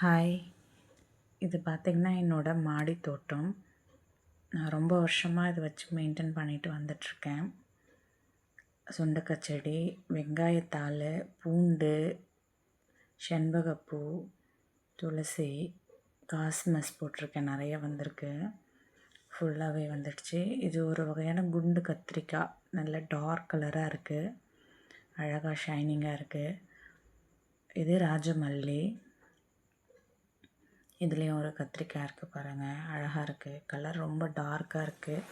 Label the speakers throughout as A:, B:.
A: Hi. இது பார்த்திங்கன்னா என்னோடய மாடி தோட்டம். நான் ரொம்ப வருஷமாக இதை வச்சு மெயின்டைன் பண்ணிட்டு வந்துட்டுருக்கேன். சுண்டக்காய் செடி, வெங்காயத்தாள், பூண்டு, செண்பகப்பூ, துளசி, காஸ்மஸ் போட்டிருக்கேன். நிறைய வந்திருக்கு, ஃபுல்லாகவே வந்துடுச்சு. இது ஒரு வகையான குண்டு கத்திரிக்காய், நல்ல டார்க் கலராக இருக்குது, அழகாக ஷைனிங்காக இருக்குது. இது ராஜமல்லி. இதுலேயும் ஒரு கத்திரிக்காய் இருக்குது பாருங்கள், அழகாக இருக்குது. கலர் ரொம்ப டார்க்காக இருக்குது,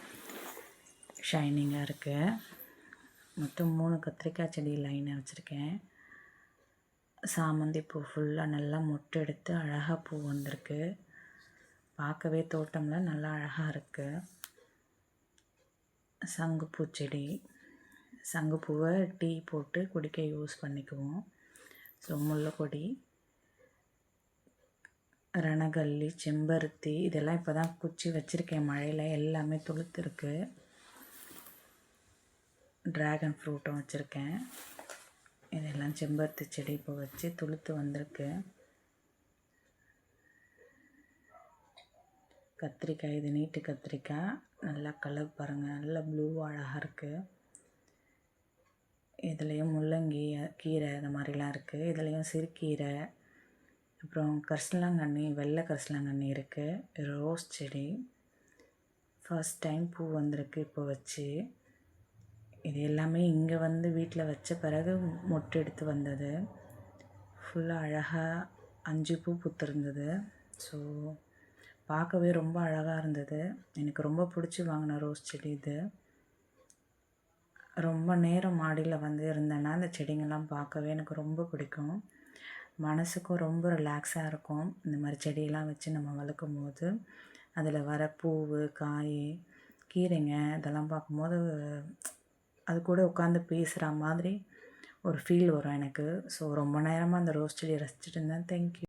A: ஷைனிங்காக இருக்குது. மொத்தம் 3 கத்திரிக்காய் செடி லைனாக வச்சுருக்கேன். சாமந்தி பூ ஃபுல்லாக நல்லா மொட்டு எடுத்து அழகாக பூ வந்திருக்கு. பார்க்கவே தோட்டம்லாம் நல்லா அழகாக இருக்குது. சங்குப்பூ செடி, சங்குப்பூவை டீ போட்டு குடிக்க யூஸ் பண்ணிக்குவோம். ஸோ முல்லைக்கொடி, ரணகல்லி, செம்பருத்தி, இதெல்லாம் இப்போ தான் குச்சி வச்சுருக்கேன். மழையில் எல்லாமே துளுத்துருக்கு. ட்ராகன் ஃப்ரூட்டும் வச்சுருக்கேன். இதெல்லாம் செம்பருத்தி செடி இப்போ வச்சு துளுத்து வந்திருக்கு. கத்திரிக்காய், இது நீட்டு கத்திரிக்காய், நல்லா கலர் பாருங்கள், நல்லா ப்ளூ அழகாக இருக்குது. இதுலேயும் முள்ளங்கி, கீரை, இந்த மாதிரிலாம் இருக்குது. இதுலேயும் சிறுகீரை, அப்புறம் கரிசலாங்கண்ணி, வெள்ளை கரிசலாங்கண்ணி இருக்குது. ரோஸ் செடி ஃபர்ஸ்ட் டைம் பூ வந்திருக்கு இப்போ வச்சு. இது எல்லாமே இங்கே வந்து வீட்டில் வச்ச பிறகு மொட்டு எடுத்து வந்தது. ஃபுல்லாக அழகாக 5 பூ பூத்திருந்தது. ஸோ பார்க்கவே ரொம்ப அழகாக இருந்தது. எனக்கு ரொம்ப பிடிச்சி வாங்கின ரோஸ் செடி இது. ரொம்ப நேரம் மாடியில் வந்து இருந்தேன்னா அந்த செடிங்கெல்லாம் பார்க்கவே எனக்கு ரொம்ப பிடிக்கும். மனசுக்கும் ரொம்ப ரிலாக்ஸாக இருக்கும். இந்த மாதிரி செடியெல்லாம் வச்சு நம்ம வளர்க்கும் போது அதில் வர பூவு, காய், கீரைங்க இதெல்லாம் பார்க்கும்போது அது கூட உட்காந்து பேசுகிற மாதிரி ஒரு ஃபீல் வரும் எனக்கு. ஸோ ரொம்ப நேரமாக அந்த ரோஸ் செடியை ரசிச்சுட்டு இருந்தேன். தேங்க்யூ.